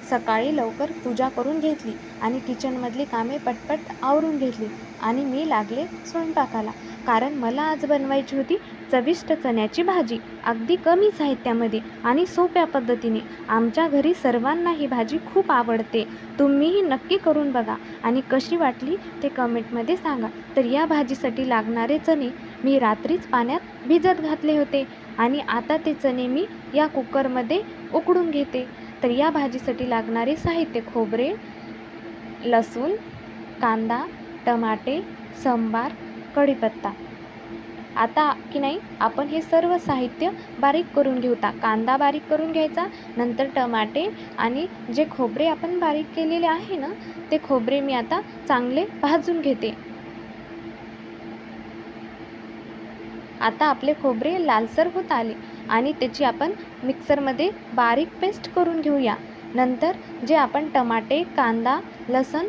सकाळी लवकर पूजा करून घेतली आणि किचनमधली कामे पटपट आवरून घेतली आणि मी लागले स्वयंपाकाला, कारण मला आज बनवायची होती चविष्ट चण्याची भाजी, अगदी कमी साहित्यामध्ये आणि सोप्या पद्धतीने. आमच्या घरी सर्वांना ही भाजी खूप आवडते. तुम्हीही नक्की करून बघा आणि कशी वाटली ते कमेंटमध्ये सांगा. तर या भाजीसाठी लागणारे चणे मी रात्रीच पाण्यात भिजत घातले होते आणि आता ते चणे मी या कुकरमध्ये उकडून घेते. तर या भाजीसाठी लागणारे साहित्य: खोबरे, लसूण, कांदा, टमाटे, सांबार, कढीपत्ता. आता की नाही आपण हे सर्व साहित्य बारीक करून घेऊया. कांदा बारीक करून घ्यायचा, नंतर टमाटे आणि जे खोबरे आपण बारीक केलेले आहे ना, ते खोबरे मी आता चांगले भाजून घेते. आता आपले खोबरे लालसर होत आले आणि त्याची आपण मिक्सरमध्ये बारीक पेस्ट करून घेऊया. नंतर जे आपण टमाटे, कांदा, लसूण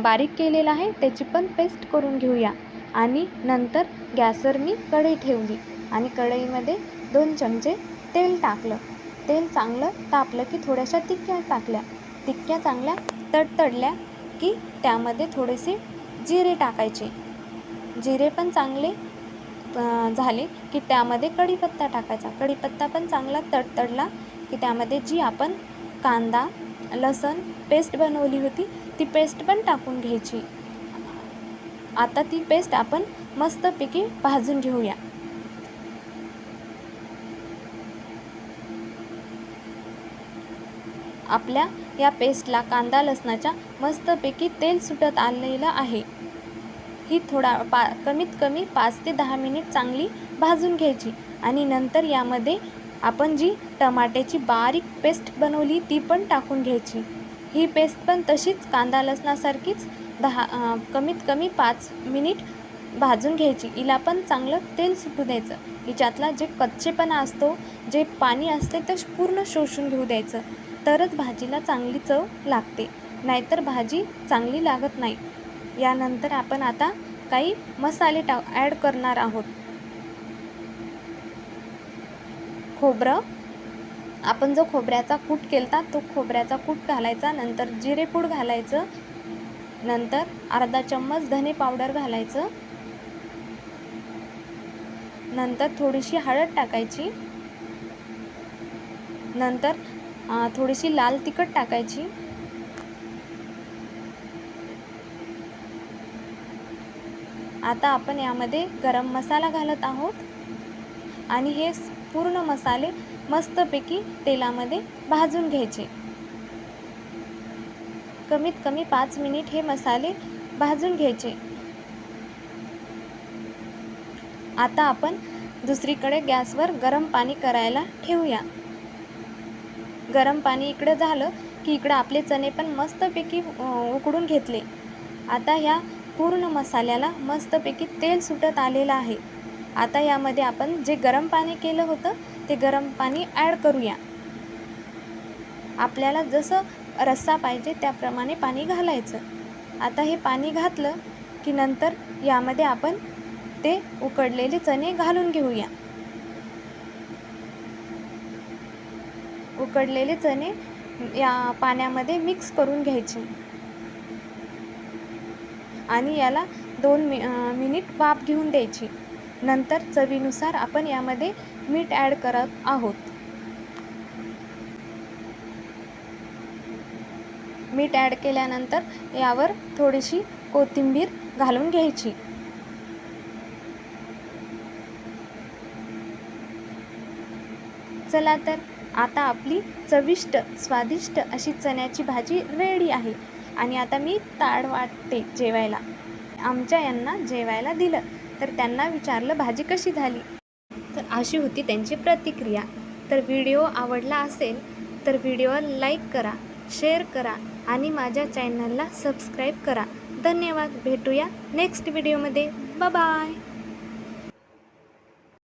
बारीक केलेलं आहे त्याची पण पेस्ट करून घेऊया. आणि नंतर गॅसवर मी कढई ठेवली आणि कढईमध्ये 2 चमचे तेल टाकलं. तेल चांगलं तापलं की थोड्याशा तिक्या टाकल्या. तिक्या चांगल्या तडतडल्या की त्यामध्ये थोडेसे जिरे टाकायचे. जिरे पण चांगले झाले की त्यामध्ये कढीपत्ता टाकायचा. कढीपत्ता पण चांगला तडतडला की त्यामध्ये जी आपण कांदा, लसूण पेस्ट बनवली होती ती पेस्ट पण टाकून घ्यायची. आता ती पेस्ट आपण मस्तपैकी भाजून घेऊया. आपल्या या पेस्टला, कांदा लसणाच्या मस्तपैकी तेल सुटत आलेलं आहे. ही कमीत कमी 5 ते 10 मिनिट चांगली भाजून घ्यायची आणि नंतर यामध्ये आपण जी टमाट्याची बारीक पेस्ट बनवली ती पण टाकून घ्यायची. ही पेस्ट पण तशीच कांदा लसणासारखीच कमीत कमी 5 मिनिट भाजून घ्यायची. हिला पण चांगलं तेल सुटू द्यायचं. हिच्यातला जे कच्चेपणा असतो, जे पाणी असते ते पूर्ण शोषून घेऊ द्यायचं. तरच भाजीला चांगली चव लागते, नाहीतर भाजी चांगली लागत नाही. यानंतर आपण आता काही मसाले ॲड करणार आहोत. खोबरं, आपण जो खोबऱ्याचा कूट केलता तो खोबऱ्याचा कूट घालायचा. नंतर जिरेपूड घालायचं. नंतर अर्धा चम्मच धने पावडर घालायचं. नंतर थोडीशी हळद टाकायची. नंतर थोडीशी लाल तिखट टाकायची. आता आपण यामध्ये गरम मसाला घालत आहोत आणि हे पूर्ण मसाले मस्तपैकी तेलामध्ये भाजून घ्यायचे. कमीत कमी 5 मिनिट हे मसाले भाजून घ्यायचे. आता आपण दुसरीकडे गॅसवर गरम पाणी करायला ठेवूया. गरम पाणी इकडे झालं की इकडे आपले चणे पण मस्तपैकी उकडून घेतले. आता ह्या पूर्ण मसाल्याला मस्तपैकी तेल सुटत आलेलं आहे. आता यामध्ये आपण जे गरम पाणी केलं होतं ते गरम पाणी ॲड करूया. आपल्याला जसं रस्सा पाहिजे त्याप्रमाणे पाणी घालायचं. आता हे पाणी घातलं की नंतर यामध्ये आपण ते उकडलेले चणे घालून घेऊया. उकडलेले चणे या पाण्यामध्ये मिक्स करून घ्यायचे आणि याला 2 मिनिट वाफ घेऊन द्यायची. नंतर चवीनुसार आपण यामध्ये मीठ ॲड करत आहोत. मीठ ॲड केल्यानंतर यावर थोडीशी कोथिंबीर घालून घ्यायची. चला तर आता आपली चविष्ट स्वादिष्ट अशी चण्याची भाजी रेडी आहे आणि आता मी ताट वाटते जेवायला. आमच्या यांना जेवायला दिलं तर त्यांना विचारलं भाजी कशी झाली, तर अशी होती त्यांची प्रतिक्रिया. तर व्हिडिओ आवडला असेल तर व्हिडिओला लाईक करा, शेअर करा आणि माझ्या चॅनलला सबस्क्राईब करा. धन्यवाद. भेटूया नेक्स्ट व्हिडिओमध्ये. Bye bye.